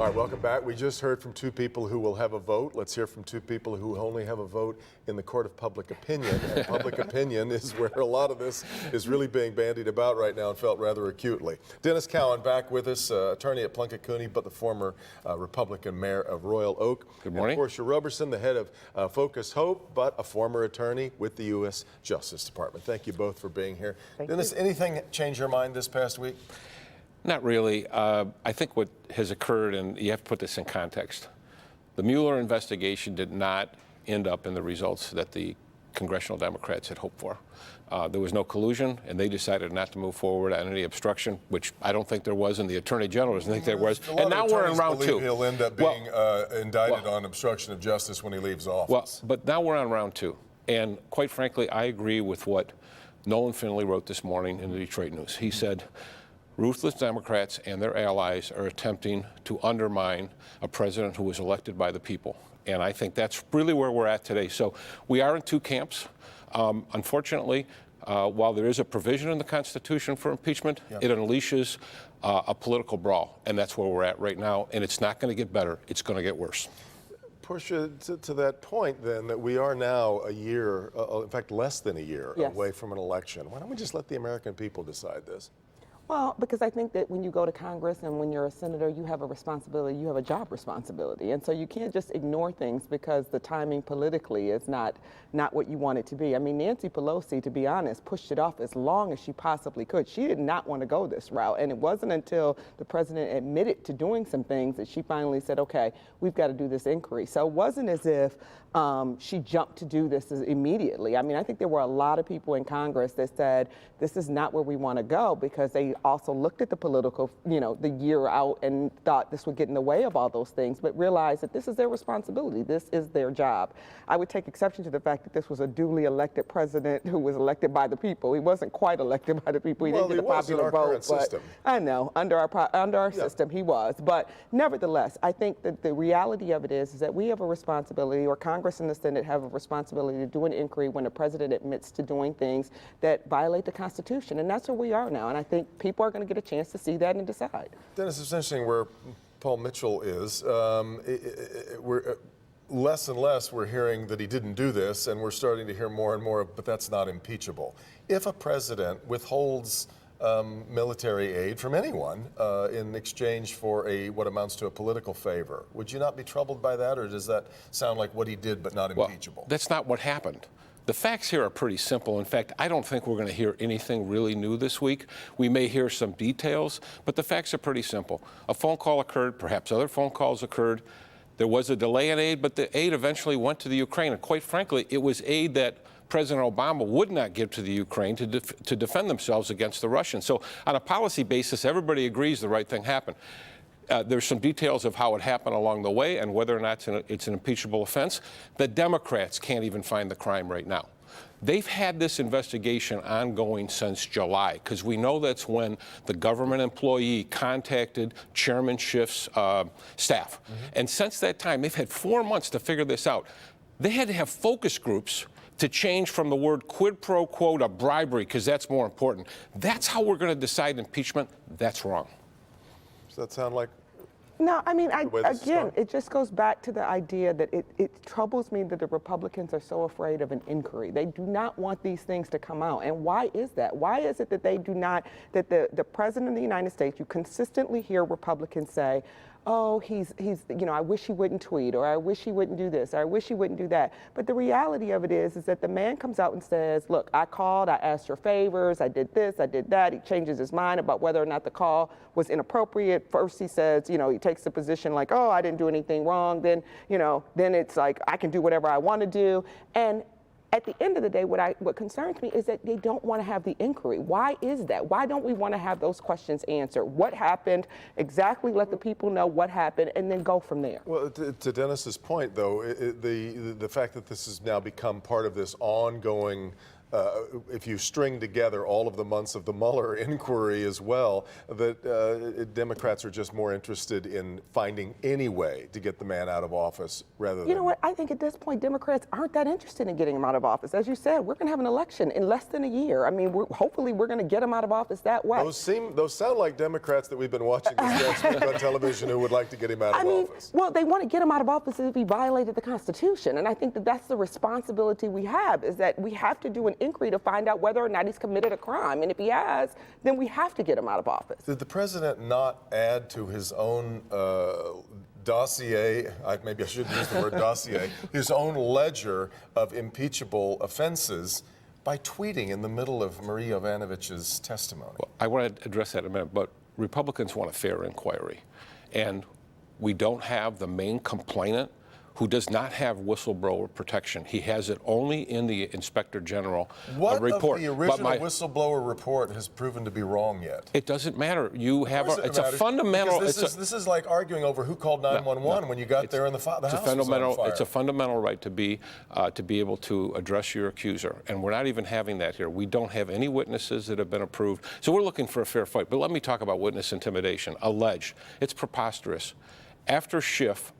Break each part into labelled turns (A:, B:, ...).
A: All right, welcome back. We just heard from two people who will have a vote. Let's hear from two people who only have a vote in the court of public opinion. And public opinion is where a lot of this is really being bandied about right now and felt rather acutely. Dennis Cowan back with us, attorney at Plunkett Cooney, but the former Republican mayor of Royal Oak.
B: Good morning.
A: And Portia Roberson, the head of Focus Hope, but a former attorney with the U.S. Justice Department. Thank you both for being here. Dennis, anything change your mind this past week?
B: Not really. I think what has occurred, and you have to put this in context, the Mueller investigation did not end up in the results that the congressional Democrats had hoped for. There was no collusion, and they decided not to move forward on any obstruction, which I don't think there was, and the Attorney General doesn't think there was. And now we're in round two.
A: He'll end up being indicted on obstruction of justice when he leaves office.
B: Well, but now we're on round two. And quite frankly, I agree with what Nolan Finley wrote this morning in the Detroit News. He said, ruthless Democrats and their allies are attempting to undermine a president who was elected by the people. And I think that's really where we're at today. So we are in two camps. Unfortunately, while there is a provision in the Constitution for impeachment, it unleashes a political brawl. And that's where we're at right now. And it's not going to get better. It's going to get worse.
A: Portia, to that point, then, that we are now a year, in fact, less than a year away from an election. Why don't we just let the American people decide this?
C: Well, because I think that when you go to Congress and when you're a senator, you have a responsibility, you have a job responsibility. And so you can't just ignore things because the timing politically is not what you want it to be. I mean, Nancy Pelosi, to be honest, pushed it off as long as she possibly could. She did not want to go this route. And it wasn't until the president admitted to doing some things that she finally said, okay, we've got to do this inquiry. So it wasn't as if she jumped to do this immediately. I mean, I think there were a lot of people in Congress that said, this is not where we want to go, because they also looked at the political, the year out and thought this would get in the way of all those things, but realized that this is their responsibility. This is their job. I would take exception to the fact that this was a duly elected president who was elected by the people. He wasn't quite elected by the people. He didn't get the popular vote. But I know, under our system, he was. But nevertheless, I think that the reality of it is that we have a responsibility, or Congress and the Senate have a responsibility to do an inquiry when the president admits to doing things that violate the Constitution. And that's where we are now. And I think people are going to get a chance to see that and decide.
A: Dennis, it's interesting where Paul Mitchell is. We're less and less we're hearing that he didn't do this, and we're starting to hear more and more, but that's not impeachable. If a president withholds military aid from anyone in exchange for what amounts to a political favor, would you not be troubled by that, or does that sound like what he did but not impeachable?
B: That's not what happened. The facts here are pretty simple. In fact, I don't think we're going to hear anything really new this week. We may hear some details, but the facts are pretty simple. A phone call occurred, perhaps other phone calls occurred. There was a delay in aid, but the aid eventually went to the Ukraine. And quite frankly, it was aid that President Obama would not give to the Ukraine to defend themselves against the Russians. So on a policy basis, everybody agrees the right thing happened. There's some details of how it happened along the way and whether or not it's an impeachable offense. The Democrats can't even find the crime right now. They've had this investigation ongoing since July, because we know that's when the government employee contacted Chairman Schiff's staff. And since that time, they've had 4 months to figure this out. They had to have focus groups to change from the word quid pro quo to bribery, because that's more important. That's how we're going to decide impeachment. That's wrong.
A: Does that sound like?
C: No, I mean, again, it just goes back to the idea that it troubles me that the Republicans are so afraid of an inquiry. They do not want these things to come out. And why is that? Why is it that they do not, that the President of the United States, you consistently hear Republicans say, oh, he's, I wish he wouldn't tweet, or I wish he wouldn't do this, or I wish he wouldn't do that. But the reality of it is that the man comes out and says, look, I called, I asked for favors, I did this, I did that. He changes his mind about whether or not the call was inappropriate. First he says, he takes the position like, oh, I didn't do anything wrong. Then, then it's like, I can do whatever I want to do. And at the end of the day, what concerns me is that they don't want to have the inquiry. Why is that? Why don't we want to have those questions answered? What happened? Exactly, let the people know what happened, and then go from there.
A: Well, to Dennis's point, though, the fact that this has now become part of this ongoing if you string together all of the months of the Mueller inquiry as well, that Democrats are just more interested in finding any way to get the man out of office rather than.
C: You know what? I think at this point, Democrats aren't that interested in getting him out of office. As you said, we're going to have an election in less than a year. I mean, hopefully we're going to get him out of office that way.
A: Those sound like Democrats that we've been watching this week on television who would like to get him out of office.
C: Well, they want to get him out of office if he violated the Constitution. And I think that that's the responsibility we have, is that we have to do an inquiry to find out whether or not he's committed a crime. And if he has, then we have to get him out of office.
A: Did the president not add to his own dossier, maybe I shouldn't use the word dossier, his own ledger of impeachable offenses by tweeting in the middle of Marie Yovanovitch's testimony?
B: Well, I want to address that in a minute, but Republicans want a fair inquiry. And we don't have the main complainant who does not have whistleblower protection. He has it only in the Inspector General
A: What
B: report.
A: of the original whistleblower report has proven to be wrong yet?
B: It doesn't matter. You have
A: It's
B: a fundamental.
A: This is like arguing over who called 911 when you got there and the house was on fire.
B: It's a fundamental right to be able to address your accuser, and we're not even having that here. We don't have any witnesses that have been approved, so we're looking for a fair fight. But let me talk about witness intimidation. Alleged. It's preposterous. After Schiff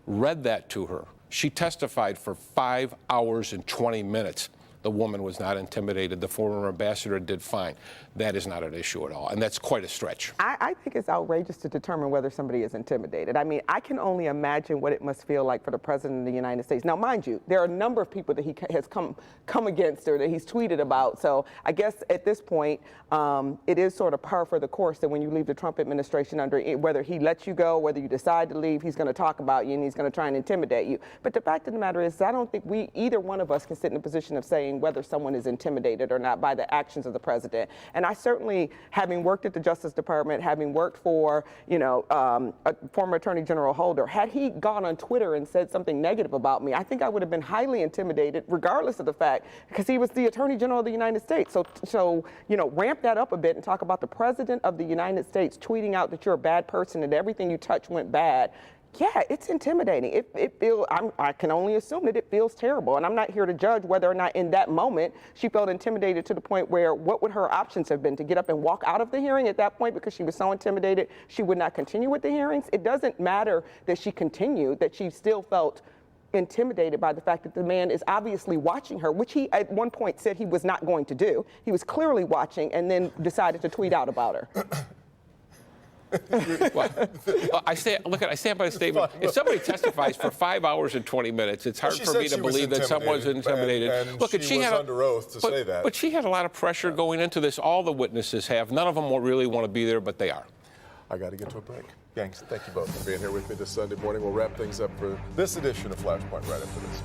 B: read that to her, she testified for 5 hours and 20 minutes. The woman was not intimidated. The former ambassador did fine. That is not an issue at all, and that's quite a stretch.
C: I think it's outrageous to determine whether somebody is intimidated. I mean, I can only imagine what it must feel like for the President of the United States. Now, mind you, there are a number of people that he has come against or that he's tweeted about. So I guess at this point, it is sort of par for the course that when you leave the Trump administration, whether he lets you go, whether you decide to leave, he's going to talk about you and he's going to try and intimidate you. But the fact of the matter is, I don't think either one of us can sit in a position of saying whether someone is intimidated or not by the actions of the president. And I certainly, having worked at the Justice Department, having worked for, a former Attorney General Holder, had he gone on Twitter and said something negative about me, I think I would have been highly intimidated, regardless of the fact, because he was the Attorney General of the United States. So ramp that up a bit and talk about the President of the United States tweeting out that you're a bad person and everything you touch went bad. Yeah, it's intimidating. I can only assume that it feels terrible. And I'm not here to judge whether or not in that moment she felt intimidated to the point where what would her options have been? To get up and walk out of the hearing at that point because she was so intimidated she would not continue with the hearings? It doesn't matter that she continued, that she still felt intimidated by the fact that the man is obviously watching her, which he at one point said he was not going to do. He was clearly watching and then decided to tweet out about her.
B: I stand by the statement. If somebody testifies for 5 hours and 20 minutes, it's hard for me to believe that someone's intimidated.
A: And she was under oath to say that.
B: But she had a lot of pressure going into this. All the witnesses have. None of them will really want to be there, but they are.
A: I got to get to a break. Gangs, thank you both for being here with me this Sunday morning. We'll wrap things up for this edition of Flashpoint right after this.